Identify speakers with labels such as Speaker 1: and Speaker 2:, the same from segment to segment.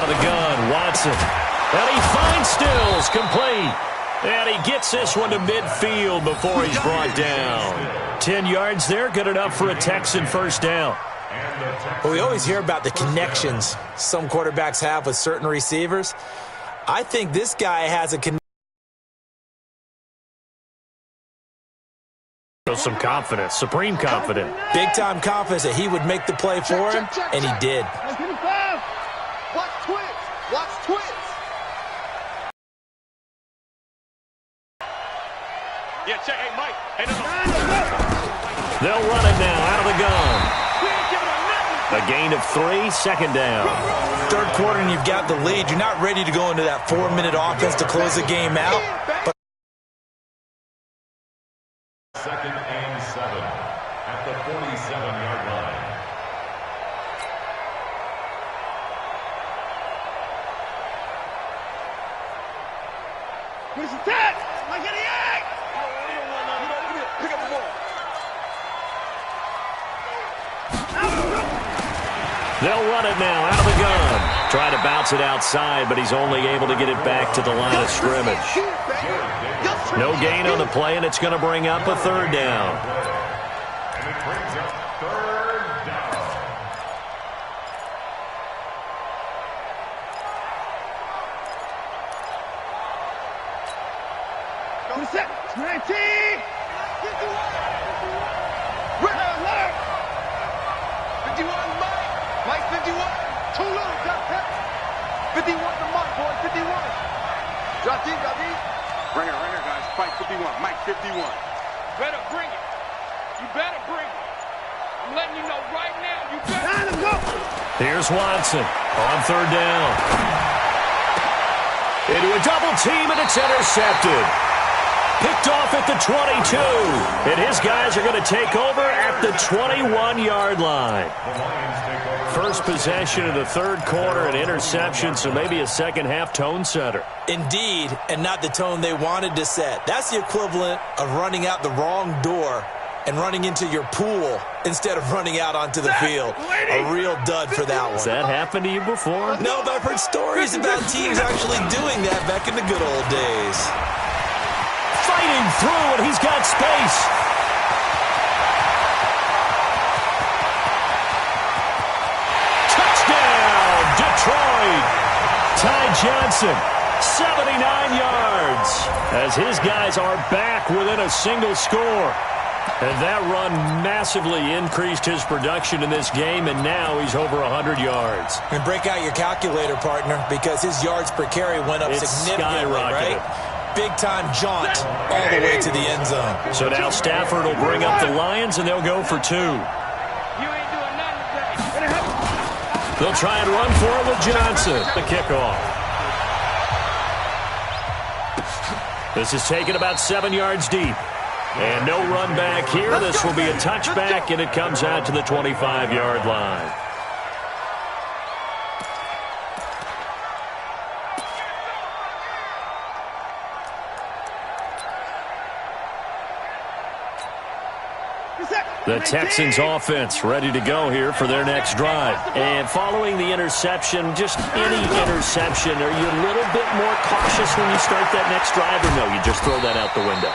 Speaker 1: of the gun. Watson. And he finds Stills. Complete. And he gets this one to midfield before he's brought down. 10 yards there. Good enough for a Texan first down.
Speaker 2: Well, we always hear about the connections some quarterbacks have with certain receivers. I think this guy has a connection.
Speaker 1: Some confidence, supreme confidence.
Speaker 2: Big-time confidence that he would make the play for him, and he did.
Speaker 3: Watch twins. Watch twins. Yeah, check. Hey, Mike. Hey, no.
Speaker 1: They'll run it now out of the gun. A gain of 3, second down.
Speaker 2: Third quarter, and you've got the lead. You're not ready to go into that 4-minute offense to close the game out. But
Speaker 4: Second and 7 at the 47-yard line.
Speaker 3: Where's the tag? Like any egg. Pick up the ball.
Speaker 1: They'll run it now out of the gun. Try to bounce it outside, but he's only able to get it back to the line of scrimmage. No gain on the play, and it's going to bring up a third down.
Speaker 4: And it brings up third down.
Speaker 3: Go to set. 19. 51, Mike. Mike, 51. Too little, got 10. 51 to Mike, boy, 51. Drop deep, drop deep. Right here, guys. Fight 51. Mike, 51. Better bring it. You better bring it. I'm letting you know right now. You better. Go.
Speaker 1: Here's Watson on third down. Into a double team, and it's intercepted. Picked off at the 22. And his guys are going to take over at the 21-yard line. First possession of the third quarter, an interception, so maybe a second-half tone setter.
Speaker 2: indeed, and not the tone they wanted to set. That's the equivalent of running out the wrong door and running into your pool instead of running out onto the field. A real dud for that one.
Speaker 1: Has that happened to you before?
Speaker 2: No, but I've heard stories about teams actually doing that back in the good old days.
Speaker 1: Fighting through, and he's got space. Touchdown, Detroit. Ty Johnson, 79 yards, as his guys are back within a single score. And that run massively increased his production in this game, and now he's over 100 yards.
Speaker 2: And break out your calculator, partner, because his yards per carry went up significantly, right? Big-time jaunt all the way to the end zone.
Speaker 1: So now Stafford will bring up the Lions, and they'll go for two. They'll try and run for it with Johnson. The kickoff. This is taken about 7 yards deep. And no run back here. This will be a touchback, and it comes out to the 25-yard line. The Texans offense ready to go here for their next drive. And following the interception, just any interception, are you a little bit more cautious when you start that next drive, or no, you just throw that out the window?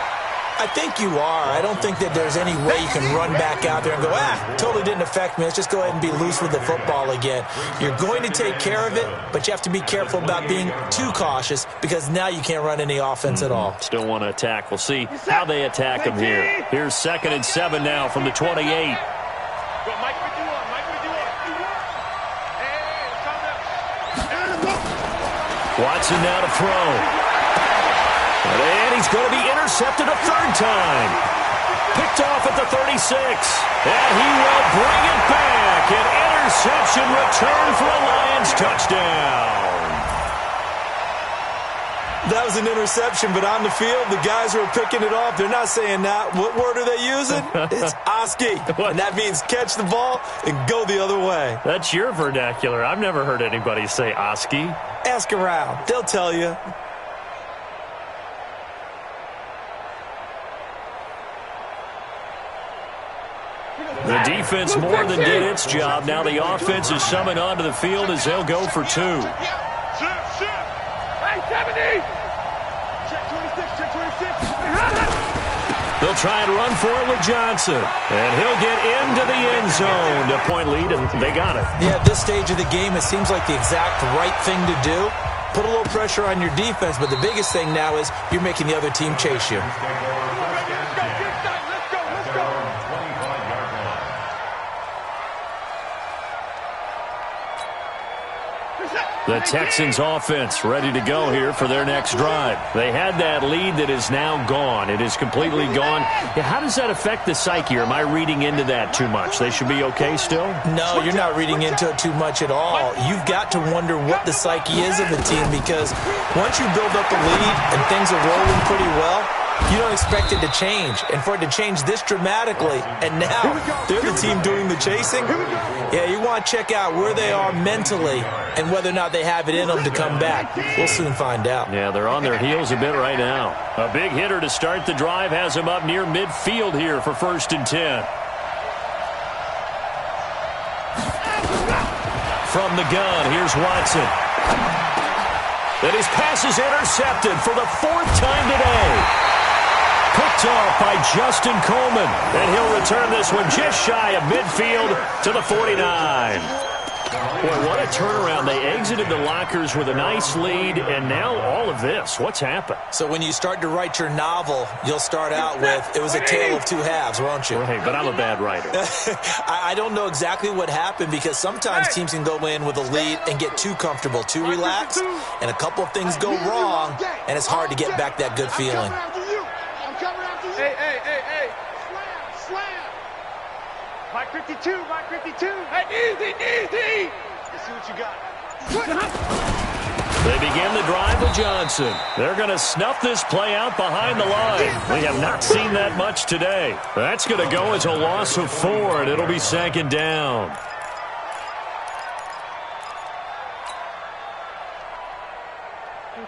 Speaker 2: I think you are. I don't think that there's any way you can run back out there and go, totally didn't affect me. Let's just go ahead and be loose with the football again. You're going to take care of it, but you have to be careful about being too cautious because now you can't run any offense at all.
Speaker 1: Still want to attack. We'll see how they attack him here. Here's 2nd and 7 now from the 28.
Speaker 3: Go, Mike 51, Mike 51.
Speaker 1: Watson now to throw. And he's going to be intercepted a third time. Picked off at the 36. And he will bring it back. An interception return for a Lions touchdown.
Speaker 2: That was an interception, but on the field, the guys who are picking it off, they're not saying that. What word are they using? It's Oski. And that means catch the ball and go the other way.
Speaker 1: That's your vernacular. I've never heard anybody say Oski.
Speaker 2: Ask around. They'll tell you.
Speaker 1: The defense more than did its job. Now the offense is summoned onto the field as they'll go for two.
Speaker 3: Hey, 70! Check 26, check 26.
Speaker 1: They'll try and run for it with Johnson. And he'll get into the end zone to point lead, and they got it.
Speaker 2: Yeah, at this stage of the game, it seems like the exact right thing to do. Put a little pressure on your defense, but the biggest thing now is you're making the other team chase you.
Speaker 1: The Texans offense ready to go here for their next drive. They had that lead that is now gone. It is completely gone. Yeah, how does that affect the psyche? Or am I reading into that too much? They should be okay still?
Speaker 2: No, you're not reading into it too much at all. You've got to wonder what the psyche is of the team, because once you build up a lead and things are rolling pretty well, you don't expect it to change. And for it to change this dramatically, and now they're the team doing the chasing, yeah, you want to check out where they are mentally and whether or not they have it in them to come back. We'll soon find out.
Speaker 1: Yeah, they're on their heels a bit right now. A big hitter to start the drive has them up near midfield here for 1st and 10. From the gun, here's Watson. And his pass is intercepted for the 4th time today. Picked off by Justin Coleman. And he'll return this one just shy of midfield to the 49. Boy, what a turnaround. They exited the lockers with a nice lead, and now all of this. What's happened?
Speaker 2: So when you start to write your novel, you'll start out with, it was a tale of two halves, won't you?
Speaker 1: Right, but I'm a bad writer.
Speaker 2: I don't know exactly what happened, because sometimes teams can go in with a lead and get too comfortable, too relaxed, and a couple of things go wrong, and it's hard to get back that good feeling.
Speaker 3: Hey. Slam. Mike 52, Mike 52. Hey, easy. Let's see what you got.
Speaker 1: They begin the drive with Johnson. They're going to snuff this play out behind the line. We have not seen that much today. That's going to go as a loss of 4, and it'll be 2nd down.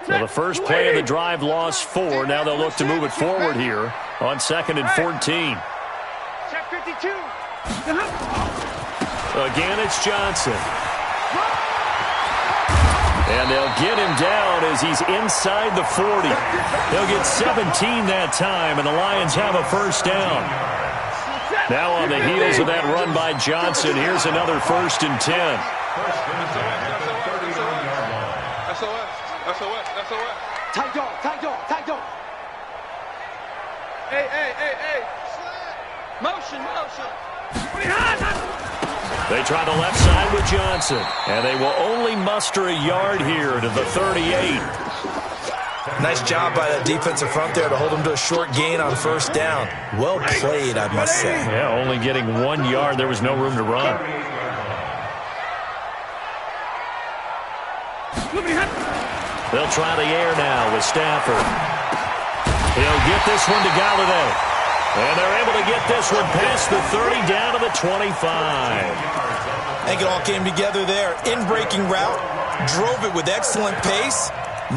Speaker 1: So the first play of the drive lost 4. Now they'll look to move it forward here on 2nd and 14.
Speaker 3: Check 52.
Speaker 1: Again, it's Johnson. And they'll get him down as he's inside the 40. They'll get 17 that time, and the Lions have a 1st down. Now on the heels of that run by Johnson, here's another 1st and 10.
Speaker 3: SOS. Tight dog. Hey. Motion.
Speaker 1: They try the left side with Johnson, and they will only muster a yard here to the 38.
Speaker 2: Nice job by that defensive front there to hold them to a short gain on 1st down. Well played, I must say.
Speaker 1: Yeah, only getting 1 yard. There was no room to run. They'll try the air now with Stafford. He'll get this one to Galladay. And they're able to get this one past the 30 down to the 25.
Speaker 2: I think it all came together there. In-breaking route, drove it with excellent pace.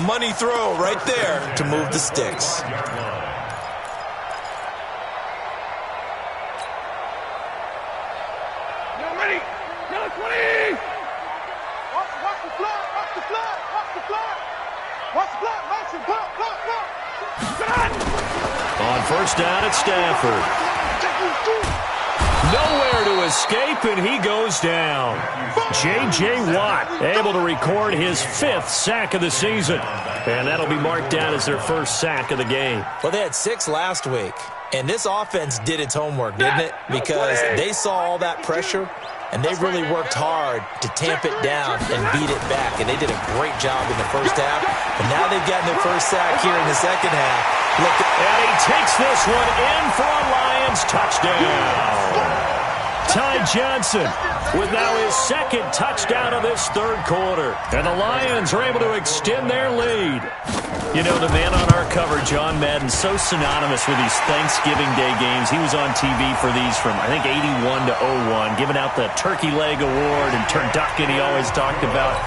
Speaker 2: Money throw right there to move the sticks.
Speaker 3: You're ready. You're 20. Watch the floor. Motion. Block.
Speaker 1: On 1st down, it's Stafford. Nowhere to escape, and he goes down. J.J. Watt able to record his 5th sack of the season. And that'll be marked down as their 1st sack of the game.
Speaker 2: Well, they had 6 last week. And this offense did its homework, didn't it? Because they saw all that pressure, and they really worked hard to tamp it down and beat it back. And they did a great job in the 1st half. And now they've gotten their 1st sack here in the 2nd half.
Speaker 1: And he takes this one in for a Lions touchdown. Ty Johnson with now his 2nd touchdown of this 3rd quarter. And the Lions are able to extend their lead. You know, the man on our cover, John Madden, so synonymous with these Thanksgiving Day games. He was on TV for these from, I think, 81 to 01, giving out the Turkey Leg Award and turducken he always talked about.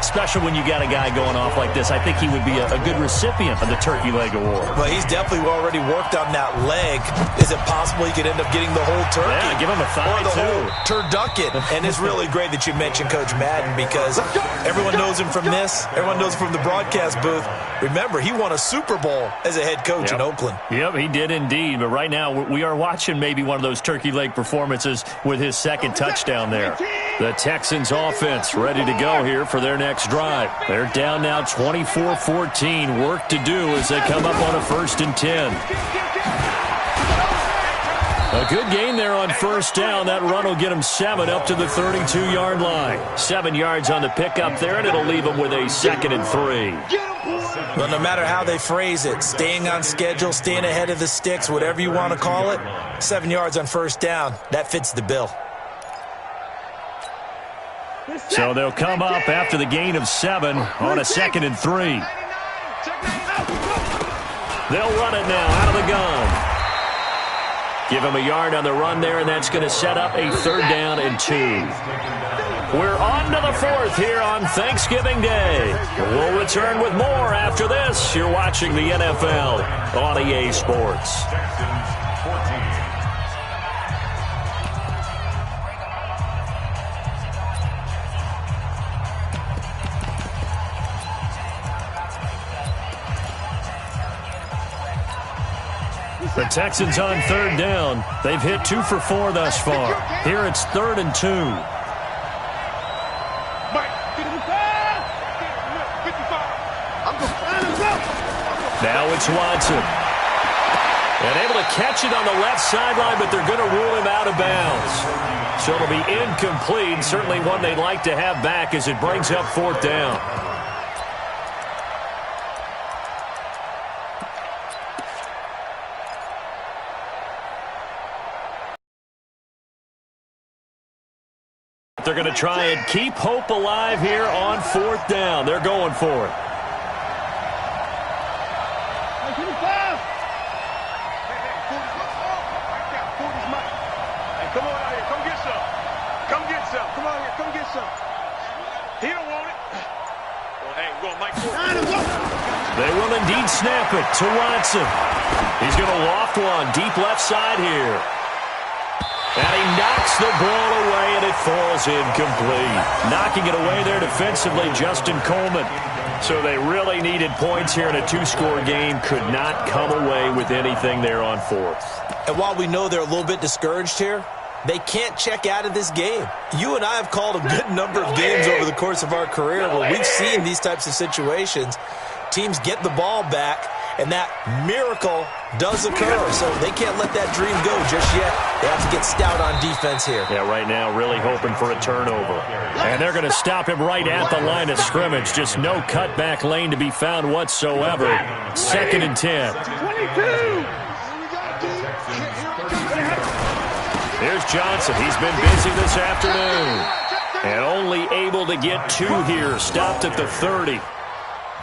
Speaker 1: especially when you got a guy going off like this. I think he would be a good recipient of the Turkey Leg Award.
Speaker 2: Well, he's definitely already worked on that leg. Is it possible he could end up getting the whole turkey?
Speaker 1: Yeah, give him a thigh,
Speaker 2: or the
Speaker 1: too.
Speaker 2: whole turducken. And it's really great that you mentioned Coach Madden, because everyone knows him from this. Everyone knows him from the broadcast booth. Remember, he won a Super Bowl as a head coach in Oakland.
Speaker 1: Yep, he did indeed. But right now, we are watching maybe one of those turkey leg performances with his second touchdown there. The Texans offense ready to go here for their next drive. They're down now 24-14. Work to do as they come up on a 1st and 10. A good gain there on 1st down. That run will get him 7 up to the 32-yard line. 7 yards on the pickup there, and it'll leave him with a 2nd and 3.
Speaker 2: But no matter how they phrase it, staying on schedule, staying ahead of the sticks, whatever you want to call it, 7 yards on 1st down, that fits the bill.
Speaker 1: So they'll come up after the gain of 7 on a 2nd and 3. They'll run it now out of the gun. Give him a yard on the run there, and that's going to set up a 3rd down and 2. We're on to the 4th here on Thanksgiving Day. We'll return with more after this. You're watching the NFL on EA Sports. The Texans on 3rd down. They've hit 2 for 4 thus far. Here it's 3rd and 2. Now it's Watson. And able to catch it on the left sideline, but they're going to rule him out of bounds. So it'll be incomplete. Certainly one they'd like to have back as it brings up 4th down. They're going to try and keep hope alive here on 4th down. They're going for it.
Speaker 3: Come on out here. Come get some. Come get some. Come on here. Come get some. He don't want it. Well, hey, we're going Mike Ford.
Speaker 1: They will indeed snap it to Watson. He's going to loft one deep left side here. And he knocks the ball away, and it falls incomplete. Knocking it away there defensively, Justin Coleman. So they really needed points here in a 2-score game. Could not come away with anything there on 4th.
Speaker 2: And while we know they're a little bit discouraged here, they can't check out of this game. You and I have called a good number of games over the course of our career where we've seen these types of situations. Teams get the ball back, and that miracle does occur. So they can't let that dream go just yet. They have to get stout on defense here.
Speaker 1: Yeah, right now really hoping for a turnover. And they're going to stop him right at the line of scrimmage. Just no cutback lane to be found whatsoever. 2nd and 10.
Speaker 3: 22.
Speaker 1: Here's Johnson. He's been busy this afternoon. And only able to get 2 here. Stopped at the 30.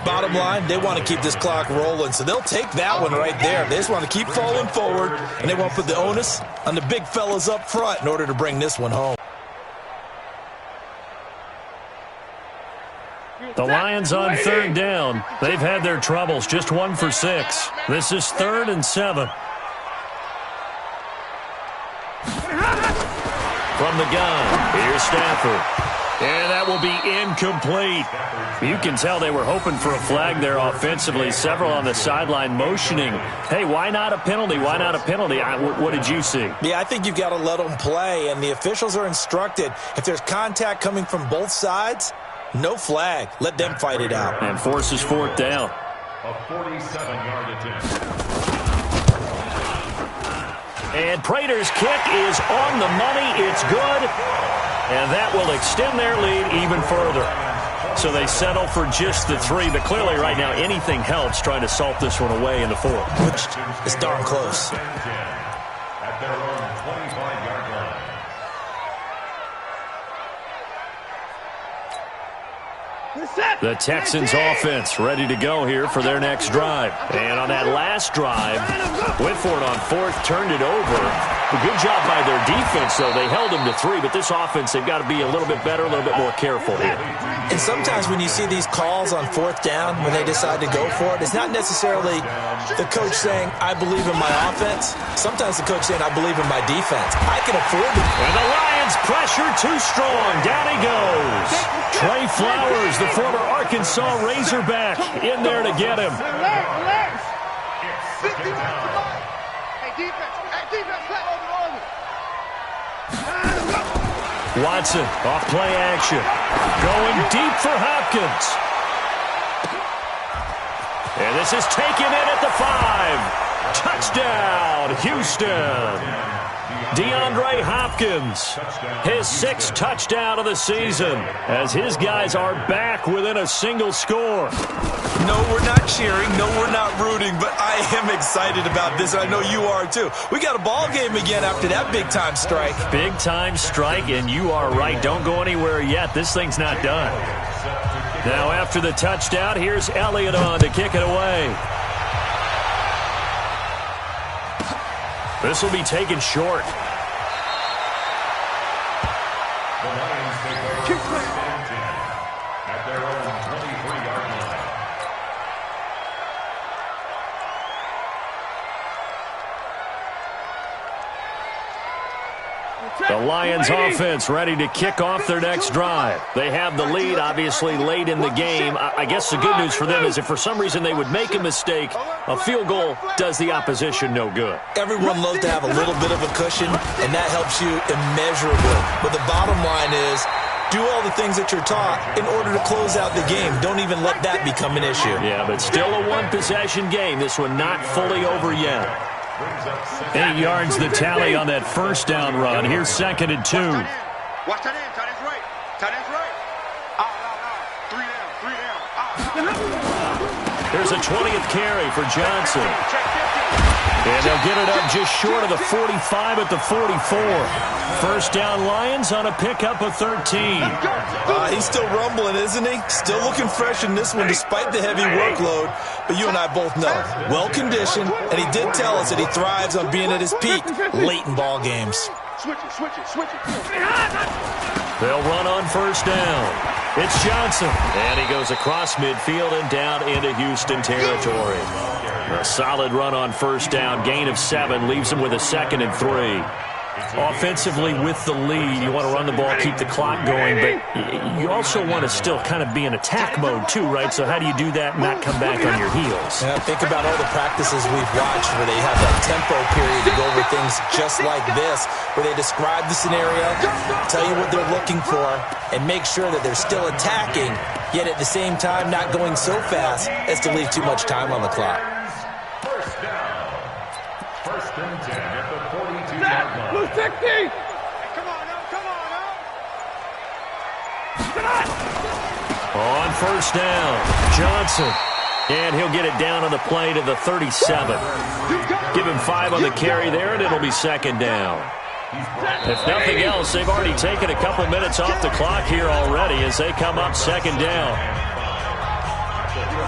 Speaker 2: Bottom line, they want to keep this clock rolling, so they'll take that one right there. They just want to keep falling forward, and they want to put the onus on the big fellas up front in order to bring this one home.
Speaker 1: The Lions on 3rd down. They've had their troubles. Just 1 for 6. This is 3rd and 7. From the gun, here's Stafford. And that will be incomplete. You can tell they were hoping for a flag there offensively. Several on the sideline motioning. Hey, why not a penalty? Why not a penalty? What did you see?
Speaker 2: Yeah, I think you've got to let them play, and the officials are instructed. If there's contact coming from both sides, no flag. Let them fight it out.
Speaker 1: And forces 4th down.
Speaker 4: A 47-yard attempt.
Speaker 1: And Prater's kick is on the money. It's good. And that will extend their lead even further. So they settle for just the 3. But clearly right now anything helps trying to salt this one away in the 4th.
Speaker 2: Which is darn close.
Speaker 4: At their own 25-yard line.
Speaker 3: Set.
Speaker 1: The Texans offense ready to go here for their next drive. And on that last drive, went for it on fourth, turned it over. A good job by their defense, though. They held them to 3, but this offense, they've got to be a little bit better, a little bit more careful here.
Speaker 2: And sometimes when you see these calls on fourth down, when they decide to go for it, it's not necessarily the coach saying, I believe in my offense. Sometimes the coach saying, I believe in my defense. I can afford it.
Speaker 1: And the Lions pressure too strong. Down he goes. Trey Flowers, the former Arkansas Razorback, in there to get him.
Speaker 3: Relax. 51 to Mike. Hey, defense. Play over.
Speaker 1: Watson, off play action. Going deep for Hopkins. And this is taken in at the 5. Touchdown, Houston. DeAndre Hopkins, his 6th touchdown of the season, as his guys are back within a single score.
Speaker 2: No, we're not cheering. No, we're not rooting, but I am excited about this. I know you are, too. We got a ball game again after that big-time strike.
Speaker 1: Big-time strike, and you are right. Don't go anywhere yet. This thing's not done. Now, after the touchdown, here's Elliott on to kick it away. This will be taken short.
Speaker 4: The Lions take over first and 10 at their own 23-yard line.
Speaker 1: The Lions offense ready to kick off their next drive. They have the lead, obviously, late in the game. I guess the good news for them is if for some reason they would make a mistake, a field goal does the opposition no good.
Speaker 2: Everyone loves to have a little bit of a cushion, and that helps you immeasurably. But the bottom line is, do all the things that you're taught in order to close out the game. Don't even let that become an issue.
Speaker 1: Yeah, but still a one-possession game. This one not fully over yet. 8 yards the tally on that first down run. Here's 2nd and 2.
Speaker 3: Watch that in. Tight end's right. Tight end's right. Out. 3 down.
Speaker 1: There's a 20th carry for Johnson. And they'll get it up just short of the 45 at the 44. First down Lions on a pickup of 13.
Speaker 2: He's still rumbling, isn't he? Still looking fresh in this one despite the heavy workload. But you and I both know, well-conditioned, and he did tell us that he thrives on being at his peak late in ball games.
Speaker 3: Switch it.
Speaker 1: They'll run on first down. It's Johnson. And he goes across midfield and down into Houston territory. A solid run on first down. Gain of 7 leaves him with a 2nd and 3. Offensively with the lead, you want to run the ball, keep the clock going, but you also want to still kind of be in attack mode too, right? So how do you do that and not come back on your heels?
Speaker 2: Yeah, think about all the practices we've watched where they have that tempo period to go over things just like this, where they describe the scenario, tell you what they're looking for, and make sure that they're still attacking, yet at the same time not going so fast as to leave too much time on the clock.
Speaker 4: First down. First and 10 at the 42-yard line.
Speaker 3: Blue 60. Come on now.
Speaker 1: On first down, Johnson. And he'll get it down on the play to the 37. Give him 5 on the carry there, and it'll be 2nd down. If nothing else, they've already taken a couple minutes off the clock here already as they come up 2nd down.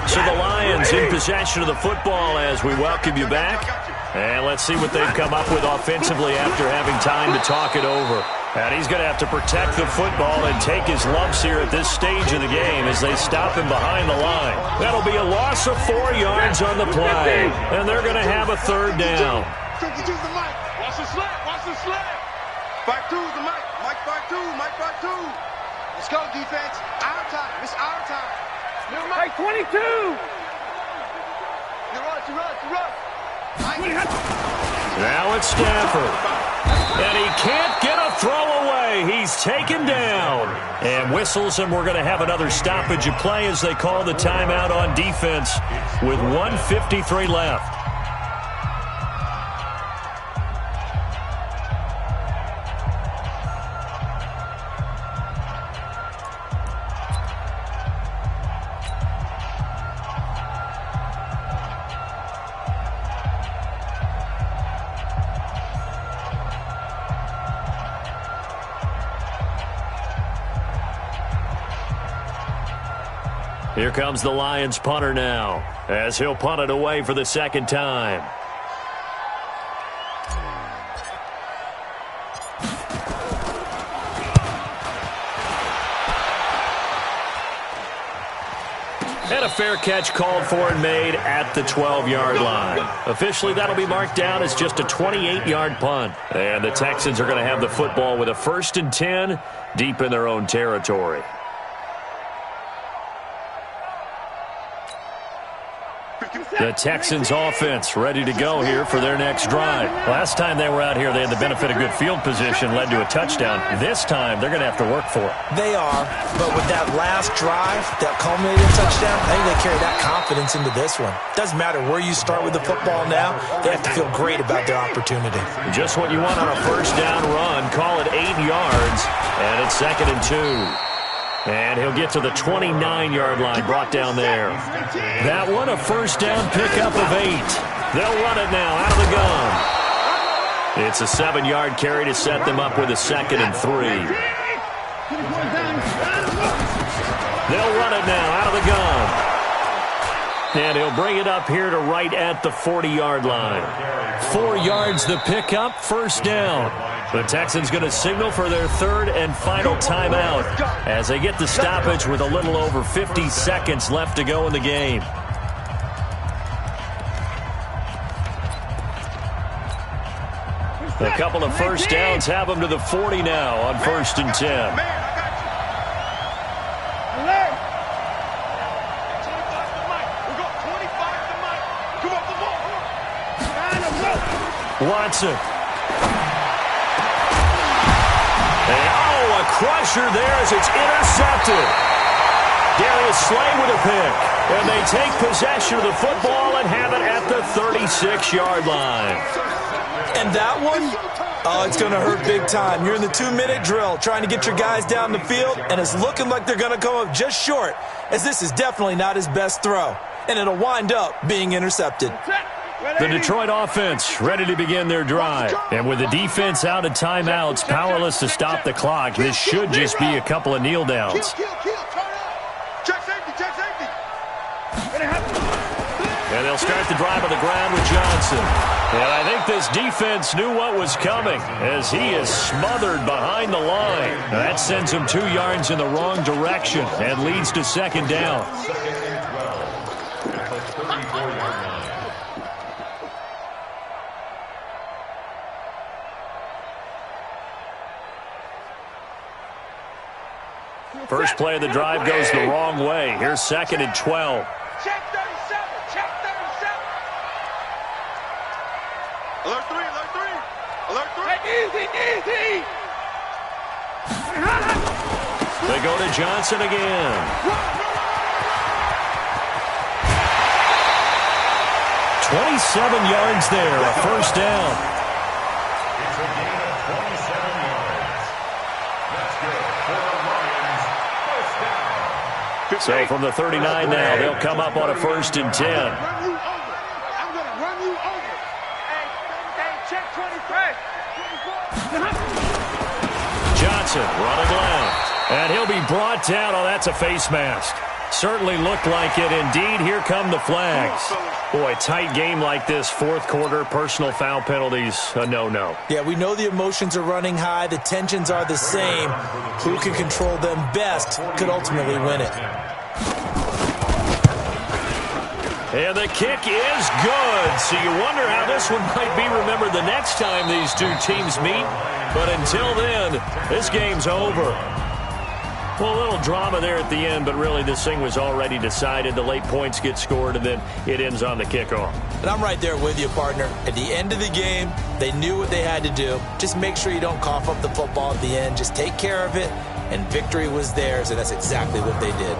Speaker 1: So the Lions in possession of the football as we welcome you back. And let's see what they've come up with offensively after having time to talk it over. And he's going to have to protect the football and take his lumps here at this stage of the game as they stop him behind the line. That'll be a loss of 4 yards on the play. And they're going to have a 3rd down.
Speaker 3: Watch the slap. 5-2 is the Mike. Mike 5-2. Let's go, defense. Our time. It's our time. Mike 22. You run.
Speaker 1: Now it's Stafford. And he can't get a throw away. He's taken down. And whistles, and we're going to have another stoppage of play as they call the timeout on defense with 1:53 left. Here comes the Lions punter now, as he'll punt it away for the second time. And a fair catch called for and made at the 12-yard line. Officially, that'll be marked down as just a 28-yard punt. And the Texans are going to have the football with a 1st and 10 deep in their own territory. The Texans offense ready to go here for their next drive. Last time they were out here, they had the benefit of good field position, led to a touchdown. This time, they're going to have to work for it.
Speaker 2: They are, but with that last drive, that culminating touchdown, I think they carry that confidence into this one. Doesn't matter where you start with the football now, they have to feel great about their opportunity.
Speaker 1: Just what you want on a first down run. Call it 8 yards, and it's 2nd and 2. And he'll get to the 29-yard line, brought down there. That one, a first down pickup of 8. They'll run it now out of the gun. It's a 7-yard carry to set them up with a 2nd and 3. They'll run it now out of the gun. And he'll bring it up here to right at the 40-yard line. 4 yards the pickup, first down. The Texans going to signal for their 3rd and final timeout as they get the stoppage with a little over 50 seconds left to go in the game. A couple of first downs have them to the 40 now on 1st and 10. Watson. A crusher there as it's intercepted. Darius Slay with a pick. And they take possession of the football and have it at the 36-yard line.
Speaker 2: And that one, oh, it's going to hurt big time. You're in the 2-minute drill trying to get your guys down the field, and it's looking like they're going to come up just short, as this is definitely not his best throw. And it'll wind up being intercepted.
Speaker 1: The Detroit offense ready to begin their drive. And with the defense out of timeouts, powerless to stop the clock, this should just be a couple of kneel downs.
Speaker 3: Check safety.
Speaker 1: And they'll start the drive on the ground with Johnson. And I think this defense knew what was coming as he is smothered behind the line. That sends him 2 yards in the wrong direction and leads to 2nd down. First play of the drive goes the wrong way. Here's 2nd and 12.
Speaker 3: Check 37. Alert 3. Easy.
Speaker 1: They go to Johnson again. Run. 27 yards there, a first down.
Speaker 4: It's a gain of 27 yards. That's good for the Lions. First down.
Speaker 1: So from the 39 now, they'll come up on a 1st and 10.
Speaker 3: I'm going to run you over. Hey, check 23.
Speaker 1: Johnson running left. And he'll be brought down. Oh, that's a face mask. Certainly looked like it. Indeed, here come the flags. Boy, tight game like this, 4th quarter, personal foul penalties, a no-no.
Speaker 2: Yeah, we know the emotions are running high. The tensions are the same. Who can control them best could ultimately win it.
Speaker 1: And the kick is good. So you wonder how this one might be remembered the next time these two teams meet. But until then, this game's over. Well, a little drama there at the end, but really this thing was already decided. The late points get scored, and then it ends on the kickoff.
Speaker 2: And I'm right there with you, partner. At the end of the game, they knew what they had to do. Just make sure you don't cough up the football at the end. Just take care of it, and victory was theirs, and that's exactly what they did.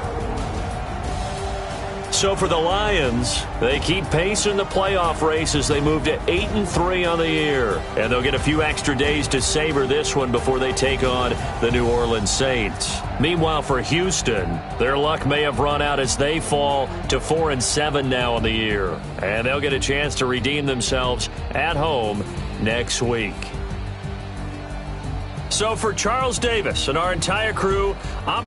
Speaker 1: So for the Lions, they keep pace in the playoff race as they move to 8-3 on the year. And they'll get a few extra days to savor this one before they take on the New Orleans Saints. Meanwhile, for Houston, their luck may have run out as they fall to 4-7 now on the year. And they'll get a chance to redeem themselves at home next week. So for Charles Davis and our entire crew, I'm